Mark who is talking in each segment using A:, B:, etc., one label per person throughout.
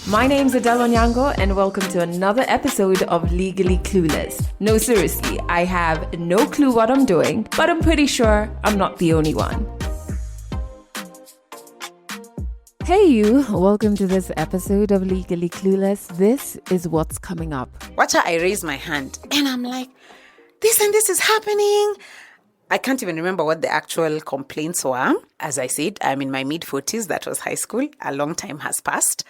A: My name's Adele Onyango, and welcome to another episode of Legally Clueless. No, seriously, I have no clue what I'm doing, but I'm pretty sure I'm not the only one. Hey you, welcome to this episode of Legally Clueless. This is what's coming up.
B: Watch how I raise my hand and I'm like, this and this is happening. I can't even remember what the actual complaints were. As I said, I'm in my mid-40s. That was high school. A long time has passed.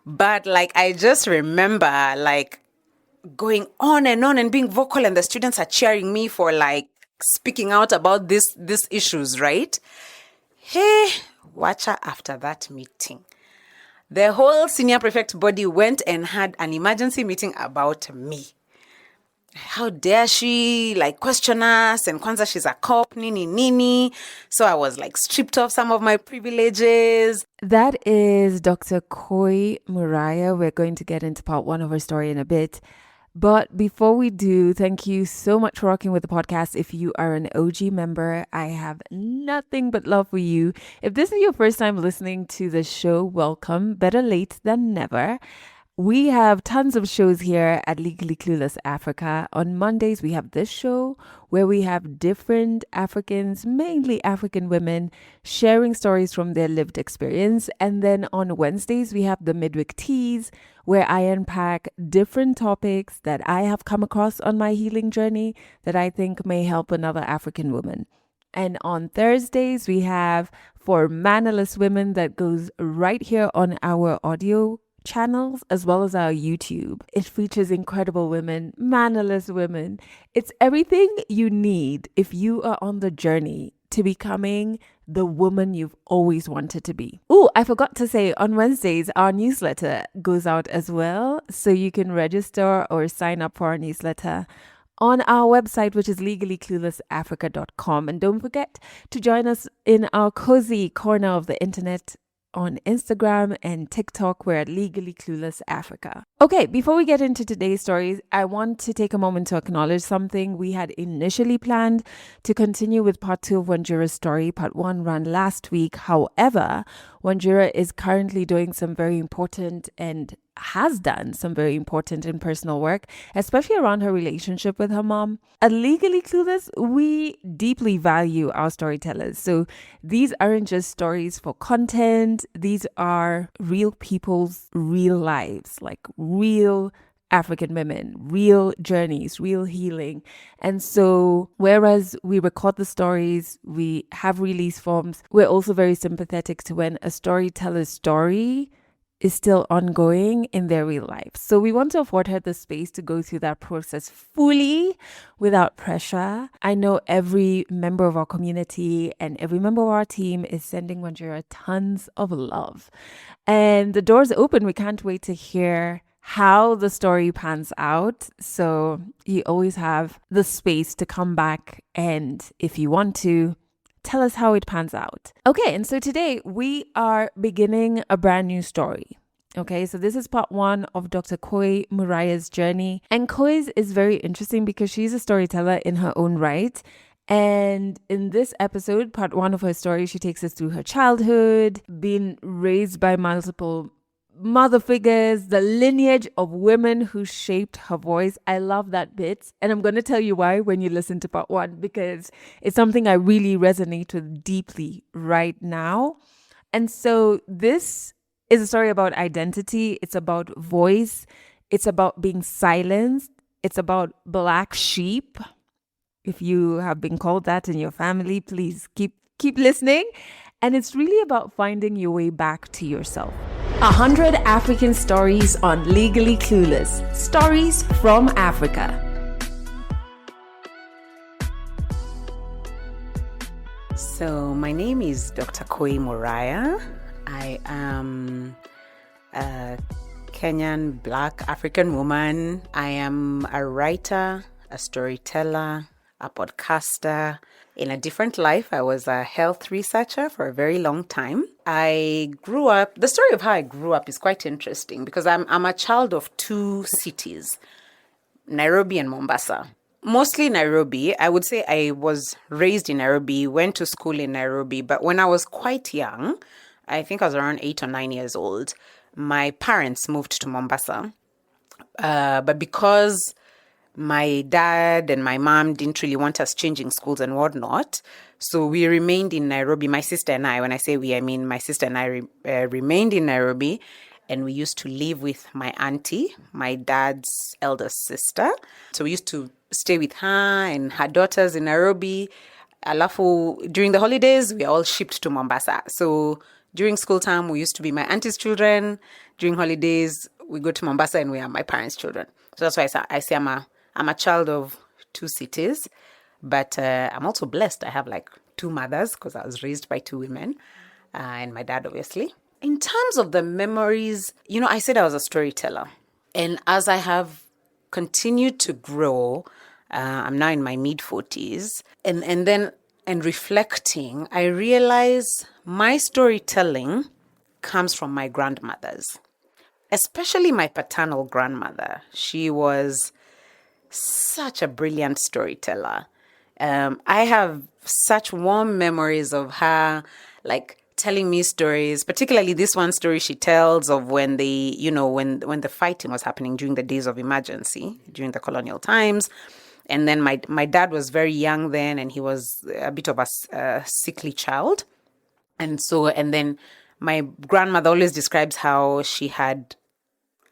B: But I just remember going on and being vocal, and the students are cheering me for speaking out about these issues, right? Hey, watch her after that meeting. The whole senior prefect body went and had an emergency meeting about me. How dare she question us, and kwanza she's a cop, nini. So I was stripped of some of my privileges.
A: That is Dr. Kui Muraya. We're going to get into part one of her story in a bit. But before we do, thank you so much for rocking with the podcast. If you are an OG member, I have nothing but love for you. If this is your first time listening to the show, welcome. Better late than never. We have tons of shows here at Legally Clueless Africa. On Mondays, we have this show where we have different Africans, mainly African women, sharing stories from their lived experience. And then on Wednesdays, we have the Midweek Teas, where I unpack different topics that I have come across on my healing journey that I think may help another African woman. And on Thursdays, we have For Mannerless Women that goes right here on our audio channels as well as our YouTube. It features incredible women, mannerless women. It's everything you need if you are on the journey to becoming the woman you've always wanted to be. Oh, I forgot to say, on Wednesdays, our newsletter goes out as well. So you can register or sign up for our newsletter on our website, which is legallycluelessafrica.com. And don't forget to join us in our cozy corner of the internet on Instagram and TikTok. We're at Legally Clueless Africa. Okay, before we get into today's stories, I want to take a moment to acknowledge something we had initially planned to continue with part 2 of Wanjira's story. Part 1 ran last week. However, Wanjira is currently doing some very important and has done some very important and personal work, especially around her relationship with her mom. At Legally Clueless, we deeply value our storytellers. So these aren't just stories for content. These are real people's real lives, real African women, real journeys, real healing. And so whereas we record the stories, we have release forms, we're also very sympathetic to when a storyteller's story is still ongoing in their real life. So we want to afford her the space to go through that process fully without pressure. I know every member of our community and every member of our team is sending Wanjira tons of love. And the door's open. We can't wait to hear how the story pans out. So you always have the space to come back, and if you want to, tell us how it pans out. Okay, and so today we are beginning a brand new story. Okay, so this is part 1 of Dr. Kui Muraya's journey. And Kui's is very interesting because she's a storyteller in her own right. And in this episode, part 1 of her story, she takes us through her childhood, being raised by multiple mother figures, the lineage of women who shaped her voice. I love that bit. And I'm going to tell you why when you listen to part 1, because it's something I really resonate with deeply right now. And so this is a story about identity. It's about voice. It's about being silenced. It's about black sheep. If you have been called that in your family, please keep listening. And it's really about finding your way back to yourself. 100 African stories on Legally Clueless. Stories from Africa.
B: So my name is Dr. Kui Muraya. I am a Kenyan Black African woman. I am a writer, a storyteller, a podcaster. In a different life, I was a health researcher for a very long time. I grew up, the story of how I grew up is quite interesting because I'm a child of 2 cities, Nairobi and Mombasa. Mostly Nairobi. I would say I was raised in Nairobi, went to school in Nairobi, but when I was quite young, I think I was around 8 or 9 years old, my parents moved to Mombasa. But because my dad and my mom didn't really want us changing schools and whatnot, so we remained in Nairobi. My sister and I, when I say we, I mean my sister and I remained in Nairobi, and we used to live with my auntie, my dad's eldest sister. So we used to stay with her and her daughters in Nairobi. Alafu, during the holidays, we are all shipped to Mombasa. So during school time, we used to be my auntie's children. During holidays, we go to Mombasa and we are my parents' children. So that's why I say I'm a child of two cities, but I'm also blessed. I have like two mothers because I was raised by two women and my dad, obviously. In terms of the memories, I said I was a storyteller. And as I have continued to grow, I'm now in my mid-40s, and reflecting, I realize my storytelling comes from my grandmothers, especially my paternal grandmother. She was such a brilliant storyteller. I have such warm memories of her, like telling me stories, particularly this one story she tells of when when the fighting was happening during the days of emergency, during the colonial times. And then my dad was very young then, and he was a bit of a sickly child. And then my grandmother always describes how she had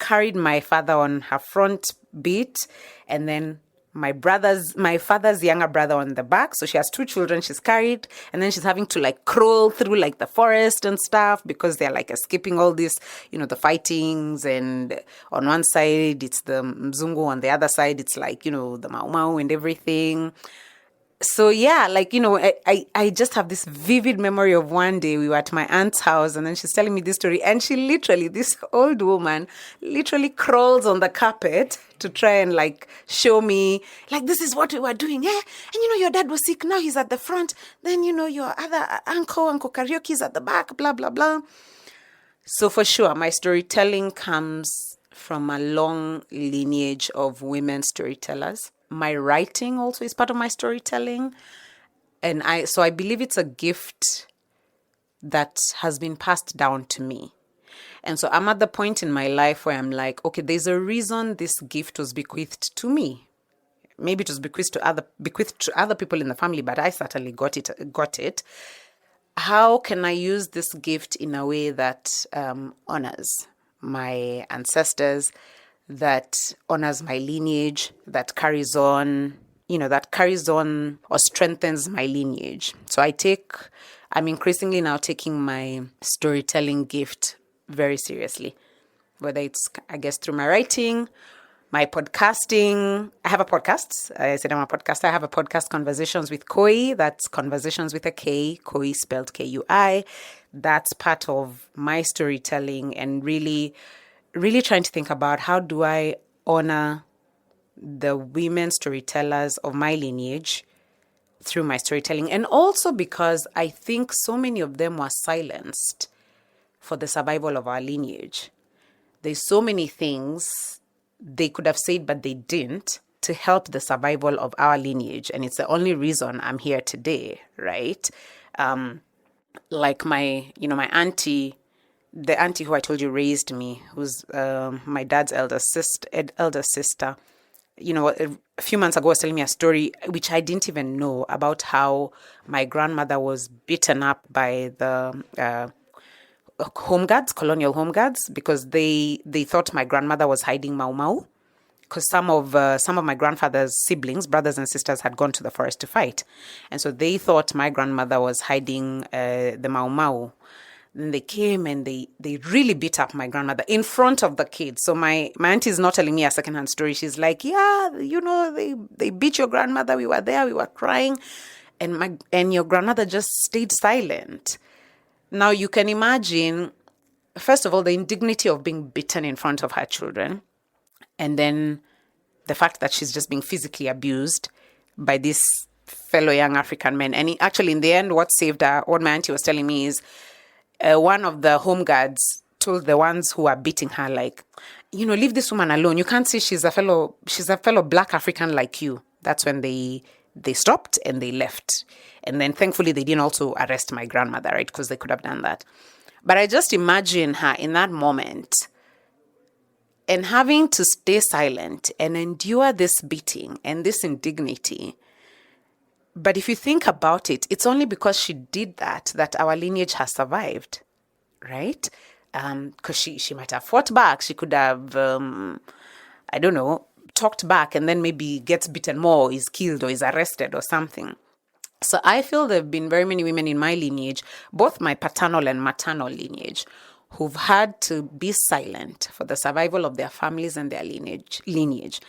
B: carried my father on her front beat, and then my father's younger brother on the back. So she has two children she's carried, and then she's having to like crawl through like the forest and stuff because they're like escaping all this, the fightings. And on one side it's the Mzungu, on the other side it's like, the Mau Mau and everything. So yeah, like, I just have this vivid memory of one day we were at my aunt's house, and then she's telling me this story, and this old woman literally crawls on the carpet to try and like show me, like, this is what we were doing, yeah? And your dad was sick, now he's at the front, then your other Uncle Karaoke is at the back, blah, blah, blah. So for sure, my storytelling comes from a long lineage of women storytellers. My writing also is part of my storytelling. And I believe it's a gift that has been passed down to me. And so I'm at the point in my life where I'm like, okay, there's a reason this gift was bequeathed to me. Maybe it was bequeathed to other people in the family, but I certainly got it. How can I use this gift in a way that honors my ancestors, that honors my lineage, that carries on or strengthens my lineage? So I'm increasingly now taking my storytelling gift very seriously, whether it's, I guess, through my writing, my podcasting. I have a podcast. I said I'm a podcaster. I have a podcast, Conversations with Kui. That's Conversations with a K, Kui spelled Kui. That's part of my storytelling, and really, really trying to think about how do I honor the women storytellers of my lineage through my storytelling. And also because I think so many of them were silenced for the survival of our lineage. There's so many things they could have said, but they didn't, to help the survival of our lineage. And it's the only reason I'm here today, right? Like my auntie, the auntie who I told you raised me, who's my dad's elder sister, a few months ago was telling me a story which I didn't even know, about how my grandmother was beaten up by the colonial home guards, because they thought my grandmother was hiding Mau Mau, because some of my grandfather's siblings, brothers and sisters, had gone to the forest to fight, and so they thought my grandmother was hiding the Mau Mau. Then they came and they really beat up my grandmother in front of the kids. So my auntie is not telling me a secondhand story. She's like, yeah, they beat your grandmother. We were there. We were crying. And your grandmother just stayed silent. Now you can imagine, first of all, the indignity of being beaten in front of her children. And then the fact that she's just being physically abused by these fellow young African men. And actually, in the end, what saved her, what my auntie was telling me is, one of the home guards told the ones who are beating her, like, leave this woman alone. You can't see she's a fellow Black African like you. That's when they stopped and they left. And then thankfully they didn't also arrest my grandmother, right? Because they could have done that. But I just imagine her in that moment and having to stay silent and endure this beating and this indignity. But if you think about it, it's only because she did that our lineage has survived, right? Because she might have fought back. She could have, I don't know, talked back and then maybe gets beaten more, is killed or is arrested or something. So I feel there have been very many women in my lineage, both my paternal and maternal lineage, who've had to be silent for the survival of their families and their lineage.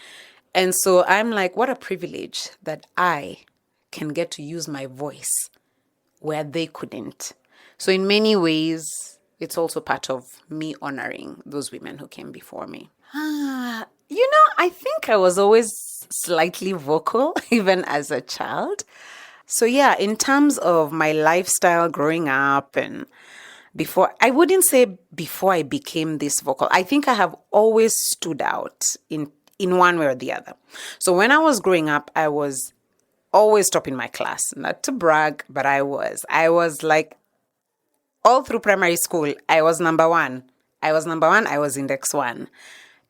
B: And so I'm like, what a privilege that I can get to use my voice where they couldn't. So in many ways, it's also part of me honoring those women who came before me. I think I was always slightly vocal, even as a child. So yeah, in terms of my lifestyle growing up and I wouldn't say before I became this vocal. I think I have always stood out in one way or the other. So when I was growing up, I was always top in my class. Not to brag, but I was. I was like, all through primary school, I was number one. I was index one.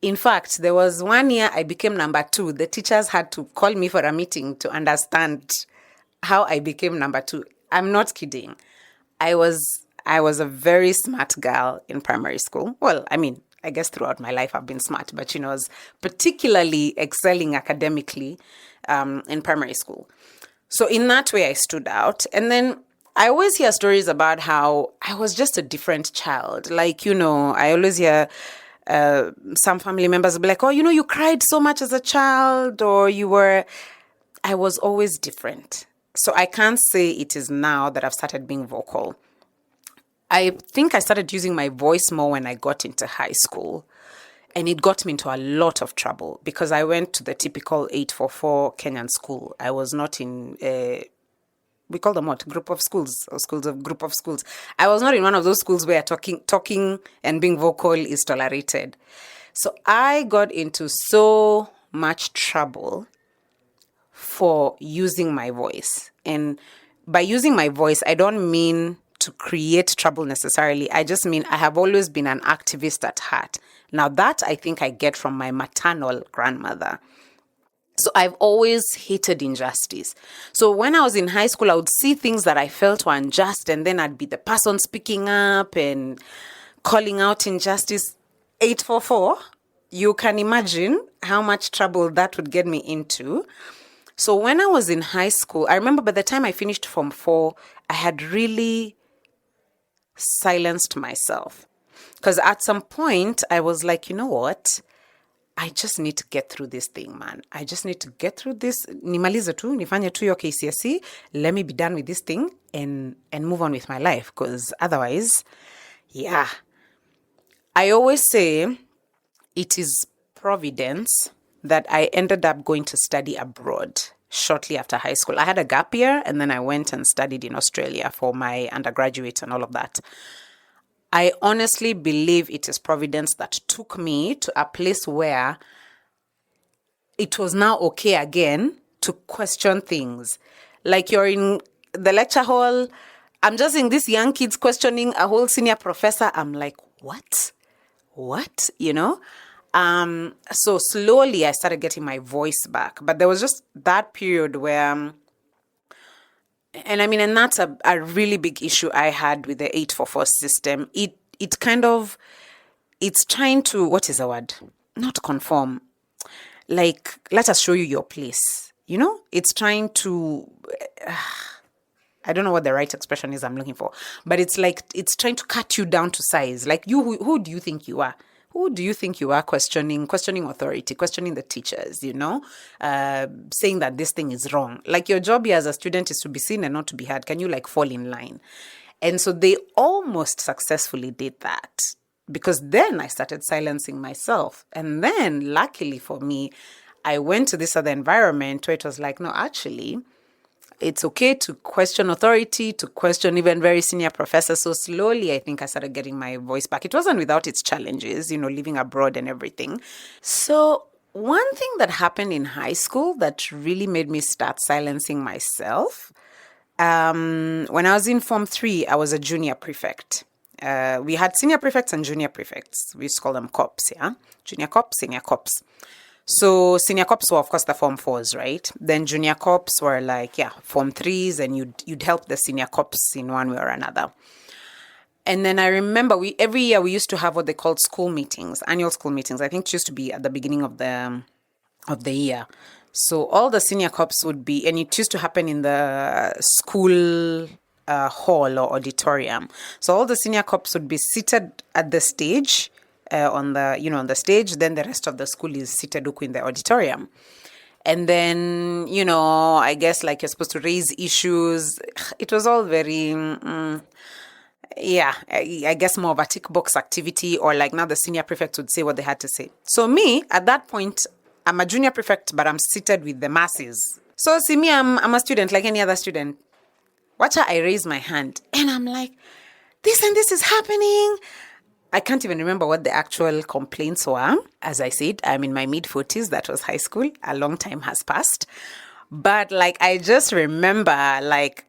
B: In fact, there was one year I became number two. The teachers had to call me for a meeting to understand how I became number two. I'm not kidding. I was a very smart girl in primary school. Well, I mean, I guess throughout my life I've been smart, but I was particularly excelling academically in primary school. So in that way, I stood out. And then I always hear stories about how I was just a different child. Like, I always hear some family members be like, oh, you cried so much as a child, or I was always different. So I can't say it is now that I've started being vocal. I think I started using my voice more when I got into high school. And it got me into a lot of trouble because I went to the typical 844 Kenyan school. I was not in, we call them what? Group of schools or group of schools. I was not in one of those schools where talking and being vocal is tolerated. So I got into so much trouble for using my voice. And by using my voice, I don't mean to create trouble necessarily. I just mean I have always been an activist at heart. Now that I think I get from my maternal grandmother. So I've always hated injustice. So when I was in high school, I would see things that I felt were unjust, and then I'd be the person speaking up and calling out injustice. 844, you can imagine how much trouble that would get me into. So when I was in high school, I remember by the time I finished Form 4, I had really silenced myself. Because at some point, I was like, you know what? I just need to get through this thing, man. I just need to get through this. Nimalize tu, nifanye tu yo KCSE. Let me be done with this thing and move on with my life. Because otherwise, yeah. I always say it is providence that I ended up going to study abroad shortly after high school. I had a gap year and then I went and studied in Australia for my undergraduate and all of that. I honestly believe it is providence that took me to a place where it was now okay again to question things. Like you're in the lecture hall, I'm just seeing these young kids questioning a whole senior professor. I'm like, what? What? So slowly I started getting my voice back. But there was just that period where, and that's a really big issue I had with the 844 system. It's trying to, what is the word? Not conform. Like, let us show you your place. It's trying to, I don't know what the right expression is I'm looking for, but it's like, it's trying to cut you down to size. Like who do you think you are? Who do you think you are questioning authority, questioning the teachers, saying that this thing is wrong? Like your job here as a student is to be seen and not to be heard. Can you fall in line? And so they almost successfully did that because then I started silencing myself. And then luckily for me, I went to this other environment where it was like, no, actually, it's okay to question authority, to question even very senior professors. So slowly, I think I started getting my voice back. It wasn't without its challenges, living abroad and everything. So one thing that happened in high school that really made me start silencing myself, when I was in Form 3, I was a junior prefect. We had senior prefects and junior prefects. We used to call them cops, yeah? Junior cops, senior cops. So senior cops were, of course, the form fours, right? Then junior cops were like, yeah, form threes, and you'd help the senior cops in one way or another. And then I remember every year we used to have what they called school meetings, annual school meetings. I think it used to be at the beginning of the year. So all the senior cops would be, and it used to happen in the school hall or auditorium. So all the senior cops would be seated at the stage, on the stage. Then the rest of the school is seated in the auditorium. And then, I guess like you're supposed to raise issues. It was all very, I guess more of a tick box activity, or like now the senior prefect would say what they had to say. So me, at that point, I'm a junior prefect, but I'm seated with the masses. So see me, I'm a student like any other student. Watch how I raise my hand and I'm like, this and this is happening. I can't even remember what the actual complaints were. As I said, I'm in my mid-40s. That was high school. A long time has passed. But like, I just remember like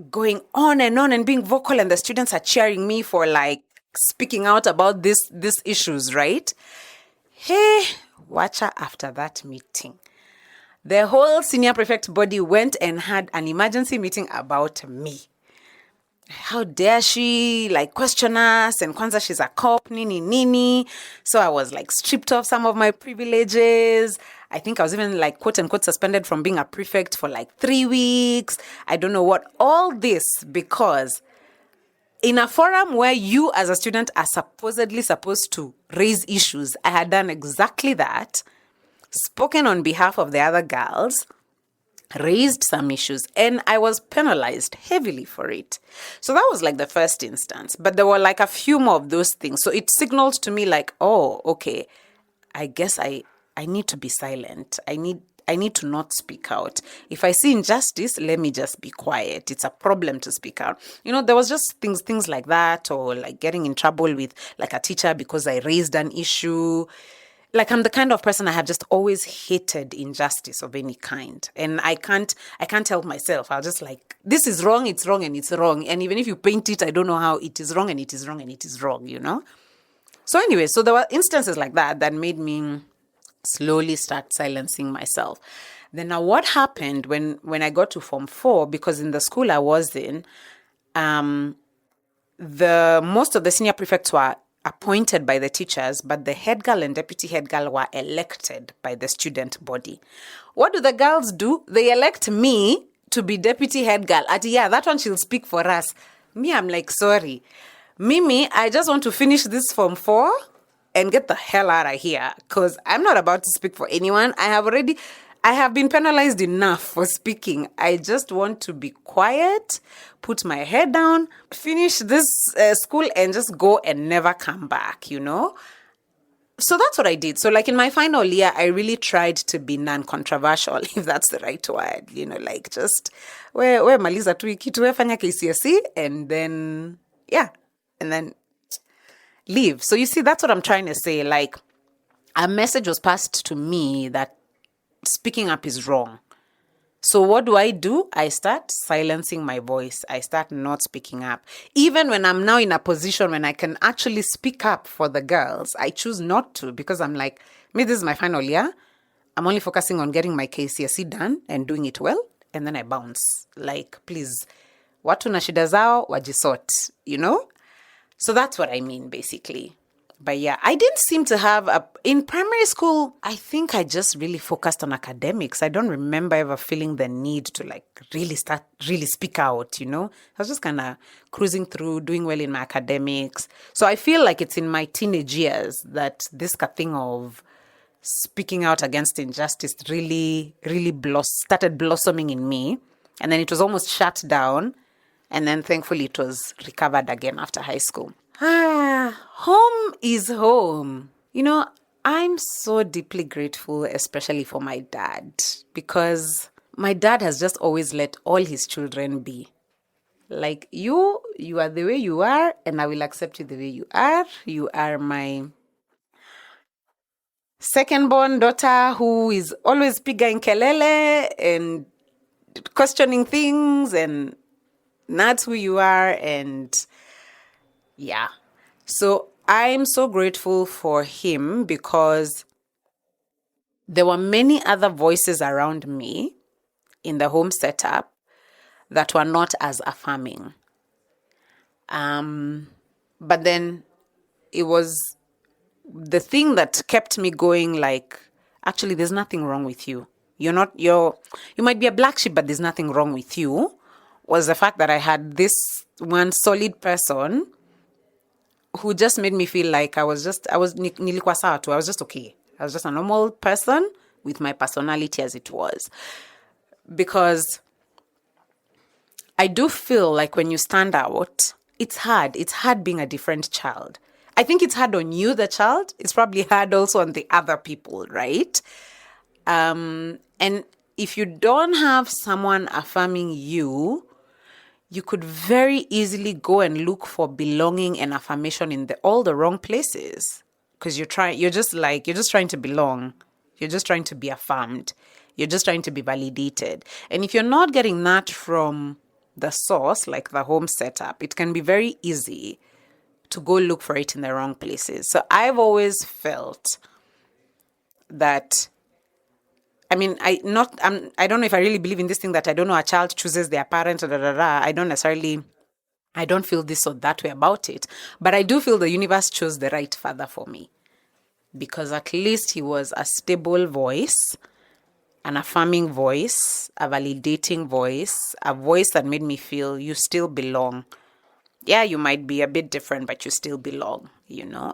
B: going on and being vocal, and the students are cheering me for like speaking out about these issues, right? Hey, watcha, after that meeting, the whole senior prefect body went and had an emergency meeting about me. How dare she like question us, and kwanza she's a cop, nini. So I was like stripped of some of my privileges. I think I was even like quote unquote suspended from being a prefect for like 3 weeks. I don't know what. All this because in a forum where you as a student are supposedly supposed to raise issues, I had done exactly that, spoken on behalf of the other girls, raised some issues, and I was penalized heavily for it. So that was like the first instance. But there were like a few more of those things. So it signaled to me like, oh, okay, I guess I need to be silent. I need to not speak out. If I see injustice, let me just be quiet. It's a problem to speak out. There was just things like that, or like getting in trouble with like a teacher because I raised an issue. Like, I'm the kind of person, I have just always hated injustice of any kind. And I can't help myself. I'll just like, this is wrong, it's wrong, and it's wrong. And even if you paint it, I don't know how it is wrong, and it is wrong, and it is wrong, So anyway, so there were instances like that made me slowly start silencing myself. Then now what happened when I got to Form 4, because in the school I was in, most of the senior prefects were appointed by the teachers, but the head girl and deputy head girl were elected by the student body. What do the girls do? They elect me to be deputy head girl. That one she'll speak for us. Me, I'm like, sorry. Mimi, I just want to finish this Form 4 and get the hell out of here, because I'm not about to speak for anyone. I have been penalized enough for speaking. I just want to be quiet, put my head down, finish this school, and just go and never come back, So that's what I did. So like in my final year, I really tried to be non-controversial, if that's the right word, like just where maliza tu kitu fanya KCSE, and then leave. So you see, that's what I'm trying to say. Like, a message was passed to me that speaking up is wrong. So what do? I start silencing my voice. I start not speaking up. Even when I'm now in a position when I can actually speak up for the girls, I choose not to, because I'm like, this is my final year. I'm only focusing on getting my KCSE done and doing it well. And then I bounce. Like, please, watu na shida zao wajisort, So that's what I mean, basically. But yeah, I didn't seem to have in primary school, I think I just really focused on academics. I don't remember ever feeling the need to like really speak out, I was just kind of cruising through, doing well in my academics. So I feel like it's in my teenage years that this thing of speaking out against injustice really, really started blossoming in me. And then it was almost shut down. And then thankfully it was recovered again after high school. Home is home. I'm so deeply grateful, especially for my dad, because my dad has just always let all his children be. Like, you are the way you are, and I will accept you the way you are. You are my second-born daughter who is always piga in kelele and questioning things, and that's who you are, and Yeah. So I'm so grateful for him because there were many other voices around me in the home setup that were not as affirming. But then it was the thing that kept me going, like, actually, there's nothing wrong with you. You might be a black sheep, but there's nothing wrong with you, was the fact that I had this one solid person who just made me feel like nilikuwa sawa tu. I was just okay. I was just a normal person with my personality as it was. Because I do feel like when you stand out, it's hard. It's hard being a different child. I think it's hard on you, the child. It's probably hard also on the other people, right? And if you don't have someone affirming you, you could very easily go and look for belonging and affirmation in all the wrong places. Because you're just trying to belong. You're just trying to be affirmed. You're just trying to be validated. And if you're not getting that from the source, like the home setup, it can be very easy to go look for it in the wrong places. So I've always felt that, I mean, I don't know if I really believe in this thing that I don't know, a child chooses their parent, I don't feel this or that way about it. But I do feel the universe chose the right father for me, because at least he was a stable voice, an affirming voice, a validating voice, a voice that made me feel you still belong. Yeah, you might be a bit different, but you still belong,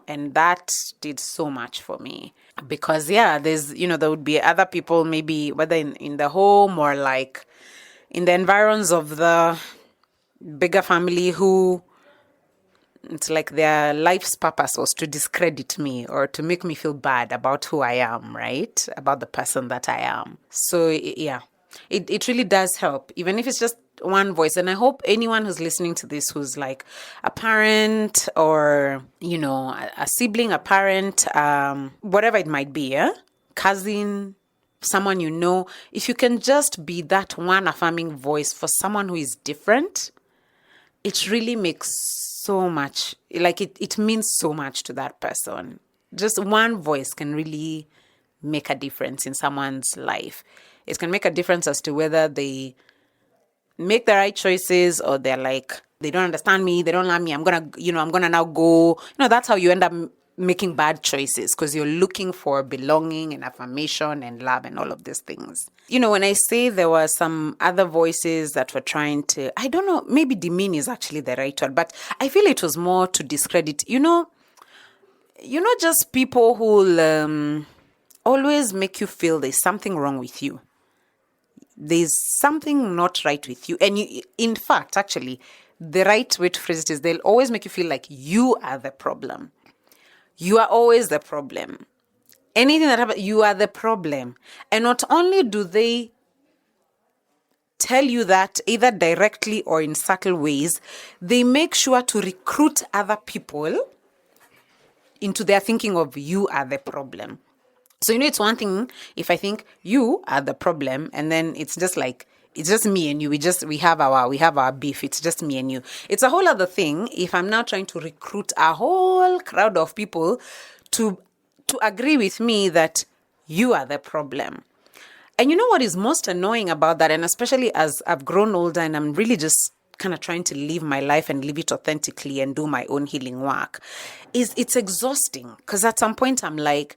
B: and that did so much for me. Because, yeah, there would be other people, maybe whether in the home or like in the environs of the bigger family, who it's like their life's purpose was to discredit me or to make me feel bad about who I am, right? About the person that I am. So, yeah, it really does help, even if it's just one voice. And I hope anyone who's listening to this who's like a parent or, a sibling, a parent, whatever it might be, cousin, someone if you can just be that one affirming voice for someone who is different, it really makes so much, like it means so much to that person. Just one voice can really make a difference in someone's life. It can make a difference as to whether they make the right choices or they're like, they don't understand me, they don't love me, I'm gonna now go. That's how you end up making bad choices, because you're looking for belonging and affirmation and love and all of these things. When I say there were some other voices that were trying to, I don't know, maybe demean is actually the right word, but I feel it was more to discredit, just people who always make you feel there's something wrong with you. There's something not right with you. And in fact, actually, the right way to phrase it is they'll always make you feel like you are the problem. You are always the problem. Anything that happens, you are the problem. And not only do they tell you that either directly or in subtle ways, they make sure to recruit other people into their thinking of you are the problem. So, it's one thing if I think you are the problem, and then it's just like, it's just me and you. We have our beef. It's just me and you. It's a whole other thing if I'm now trying to recruit a whole crowd of people to agree with me that you are the problem. And you know what is most annoying about that, and especially as I've grown older and I'm really just kind of trying to live my life and live it authentically and do my own healing work, is it's exhausting. Because at some point I'm like,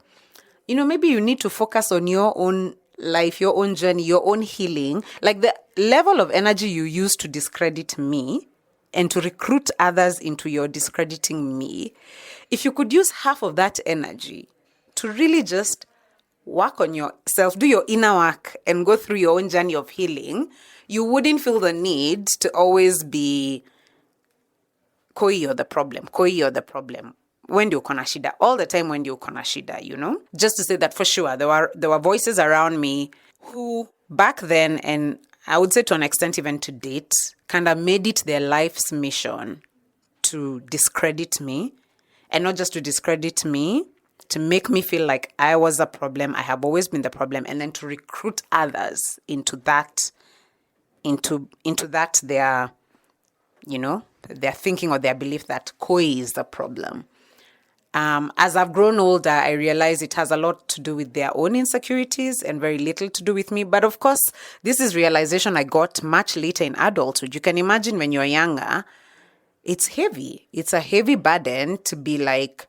B: maybe you need to focus on your own life, your own journey, your own healing. Like the level of energy you use to discredit me and to recruit others into your discrediting me, if you could use half of that energy to really just work on yourself, do your inner work and go through your own journey of healing, you wouldn't feel the need to always be Koi, you're the problem. Koi, you're the problem. When do you kona shida? All the time when do you kona shida, Just to say that for sure, there were voices around me who back then, and I would say to an extent even to date, kind of made it their life's mission to discredit me. And not just to discredit me, to make me feel like I was a problem, I have always been the problem, and then to recruit others into that their their thinking or their belief that Koi is the problem. As I've grown older, I realize it has a lot to do with their own insecurities and very little to do with me. But of course, this is realization I got much later in adulthood. You can imagine when you're younger, it's heavy. It's a heavy burden to be like,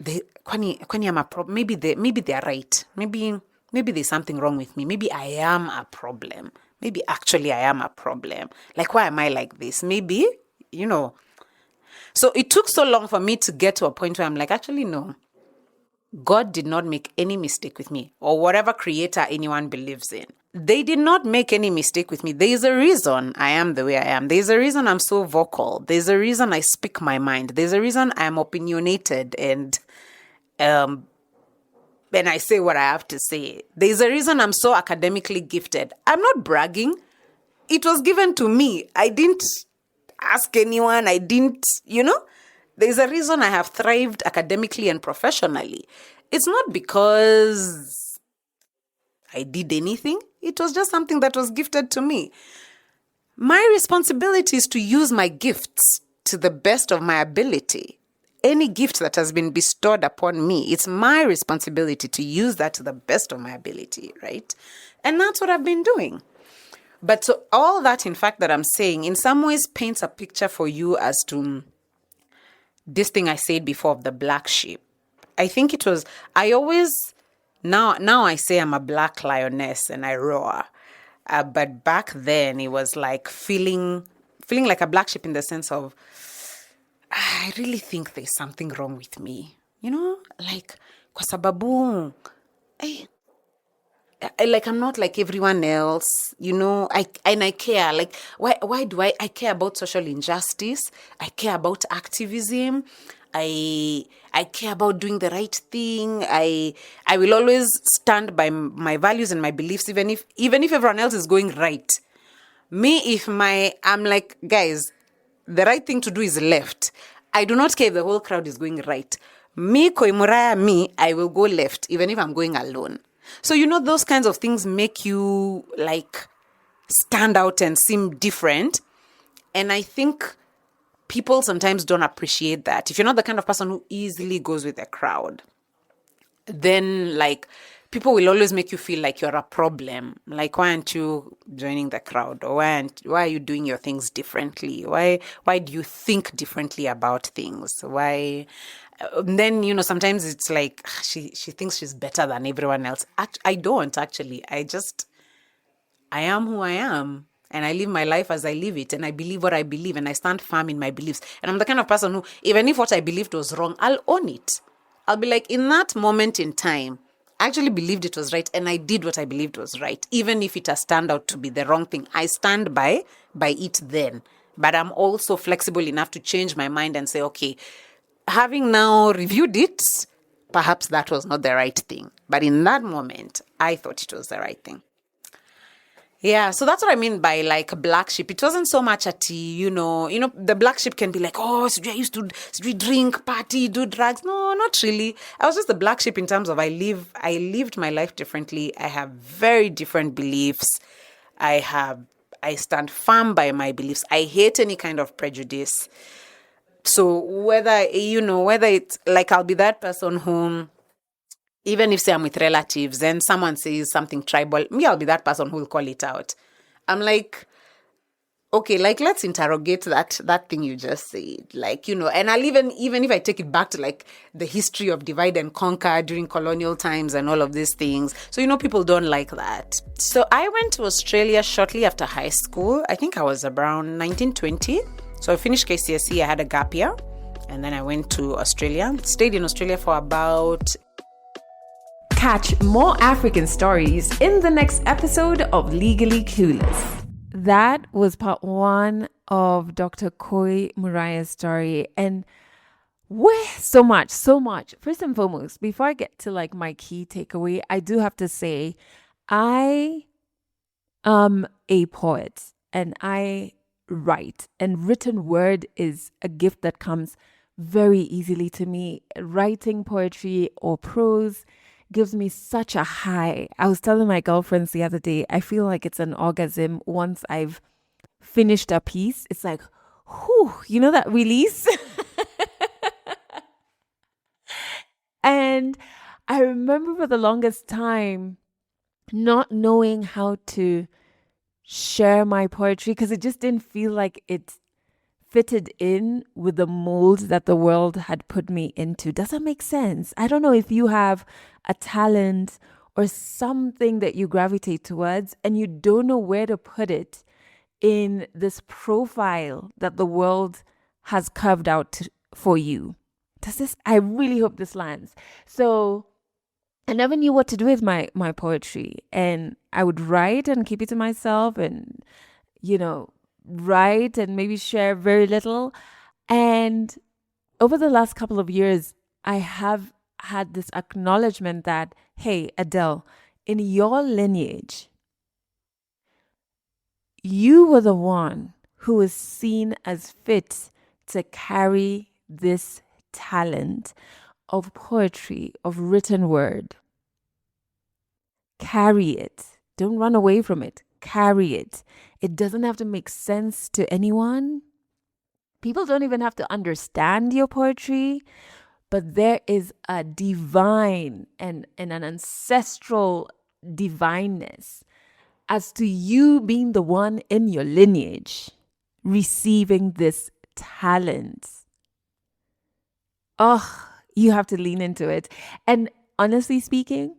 B: kwani I'm a problem. Maybe they're right. Maybe there's something wrong with me. Maybe I am a problem. Maybe actually I am a problem. Like, why am I like this? Maybe, So it took so long for me to get to a point where I'm like, actually, no. God did not make any mistake with me, or whatever creator anyone believes in. They did not make any mistake with me. There is a reason I am the way I am. There's a reason I'm so vocal. There's a reason I speak my mind. There's a reason I'm opinionated and I say what I have to say. There's a reason I'm so academically gifted. I'm not bragging. It was given to me. I didn't ask anyone. I didn't, There's a reason I have thrived academically and professionally. It's not because I did anything. It was just something that was gifted to me. My responsibility is to use my gifts to the best of my ability. Any gift that has been bestowed upon me, it's my responsibility to use that to the best of my ability, right? And that's what I've been doing. But so all that, in fact, that I'm saying, in some ways paints a picture for you as to this thing I said before of the black sheep. I think it was, now I say I'm a black lioness and I roar. But back then it was like feeling like a black sheep in the sense of, I really think there's something wrong with me. Like, kwa sababu, like I'm not like everyone else, I care. Like, why do I care about social injustice? I care about activism. I care about doing the right thing. I will always stand by my values and my beliefs, even if everyone else is going right. Me, I'm like, guys, the right thing to do is left. I do not care if the whole crowd is going right. Me, Kui Muraya, I will go left, even if I'm going alone. So, those kinds of things make you like stand out and seem different. And I think people sometimes don't appreciate that. If you're not the kind of person who easily goes with the crowd, then like people will always make you feel like you're a problem. Like, why aren't you joining the crowd? Or why are you doing your things differently? Why do you think differently about things? Why? Then, sometimes it's like she thinks she's better than everyone else. I don't actually. I am who I am. And I live my life as I live it. And I believe what I believe. And I stand firm in my beliefs. And I'm the kind of person who, even if what I believed was wrong, I'll own it. I'll be like, in that moment in time, I actually believed it was right. And I did what I believed was right. Even if it has turned out to be the wrong thing, I stand by it then. But I'm also flexible enough to change my mind and say, okay, having now reviewed it, perhaps that was not the right thing. But in that moment, I thought it was the right thing. Yeah, so that's what I mean by like black sheep. It wasn't so much the black sheep can be like, oh, so I used to drink, party, do drugs. No, not really. I was just the black sheep in terms of I lived my life differently. I have very different beliefs. I stand firm by my beliefs. I hate any kind of prejudice. So whether it's like I'll be that person whom, even if say I'm with relatives and someone says something tribal, I'll be that person who will call it out. I'm like, okay, like let's interrogate that thing you just said. Like, and I'll even if I take it back to like the history of divide and conquer during colonial times and all of these things. So, people don't like that. So I went to Australia shortly after high school. I think I was around 1920. So I finished KCSE, I had a gap year, and then I went to Australia. Stayed in Australia for about...
A: Catch more African stories in the next episode of Legally Clueless. That was part 1 of Dr. Kui Muraya's story. And so much. First and foremost, before I get to like my key takeaway, I do have to say, I am a poet and I write, and written word is a gift that comes very easily to me. Writing poetry or prose gives me such a high. I was telling my girlfriends the other day, I feel like it's an orgasm once I've finished a piece. It's like, whew, you know that release? And I remember for the longest time not knowing how to share my poetry because it just didn't feel like it fitted in with the mold that the world had put me into. Does that make sense? I don't know if you have a talent or something that you gravitate towards and you don't know where to put it in this profile that the world has carved out for you. I really hope this lands. So I never knew what to do with my poetry, and I would write and keep it to myself and, write and maybe share very little. And over the last couple of years, I have had this acknowledgement that, hey, Adele, in your lineage, you were the one who was seen as fit to carry this talent of poetry, of written word. Carry it. Don't run away from it. Carry it. It doesn't have to make sense to anyone. People don't even have to understand your poetry, but there is a divine and an ancestral divineness as to you being the one in your lineage receiving this talent. Oh, you have to lean into it. And honestly speaking,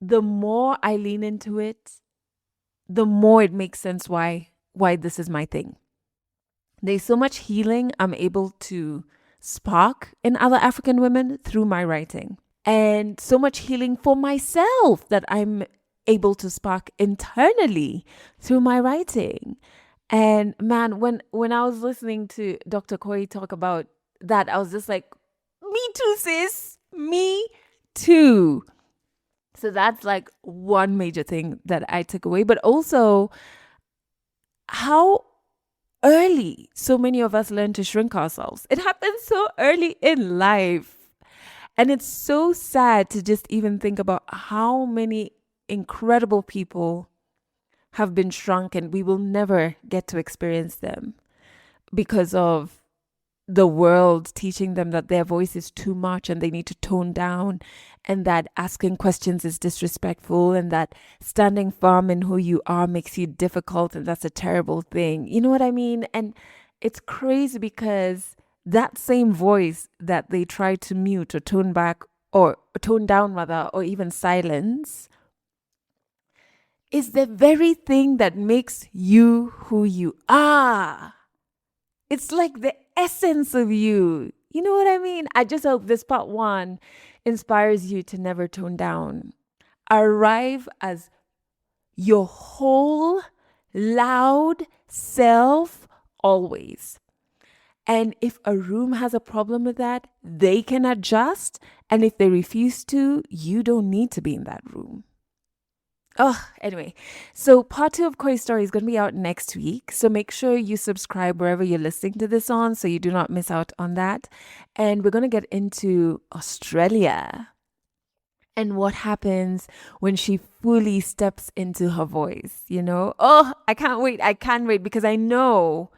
A: the more I lean into it, the more it makes sense why this is my thing. There's so much healing I'm able to spark in other African women through my writing, and so much healing for myself that I'm able to spark internally through my writing. And man, when I was listening to Dr. Kui talk about that, I was just like, me too, sis. Me too. So that's like one major thing that I took away, but also how early so many of us learn to shrink ourselves. It happens so early in life. And it's so sad to just even think about how many incredible people have been shrunk and we will never get to experience them because of the world teaching them that their voice is too much and they need to tone down, and that asking questions is disrespectful, and that standing firm in who you are makes you difficult, and that's a terrible thing. You know what I mean? And it's crazy because that same voice that they try to mute or tone back or tone down rather, or even silence, is the very thing that makes you who you are. It's like the essence of you. You know what I mean? I just hope this part 1 inspires you to never tone down. Arrive as your whole, loud self always. And if a room has a problem with that, they can adjust. And if they refuse to, you don't need to be in that room. Oh, anyway, so part 2 of Kui's story is going to be out next week. So make sure you subscribe wherever you're listening to this on so you do not miss out on that. And we're going to get into Australia and what happens when she fully steps into her voice, Oh, I can't wait because I know,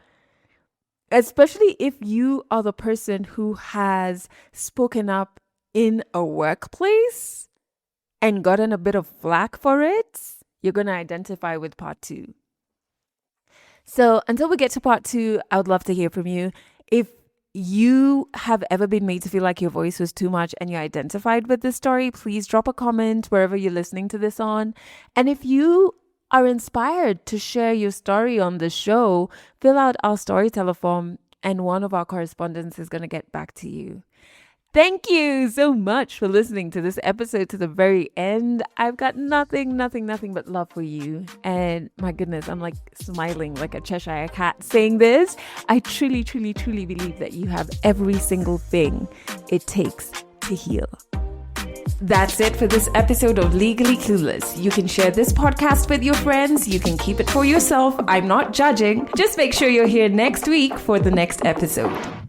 A: especially if you are the person who has spoken up in a workplace and gotten a bit of flack for it, you're going to identify with part 2. So until we get to part 2, I would love to hear from you. If you have ever been made to feel like your voice was too much and you identified with this story, please drop a comment wherever you're listening to this on. And if you are inspired to share your story on the show, fill out our storyteller form and one of our correspondents is going to get back to you. Thank you so much for listening to this episode to the very end. I've got nothing but love for you. And my goodness, I'm like smiling like a Cheshire cat saying this. I truly believe that you have every single thing it takes to heal. That's it for this episode of Legally Clueless. You can share this podcast with your friends. You can keep it for yourself. I'm not judging. Just make sure you're here next week for the next episode.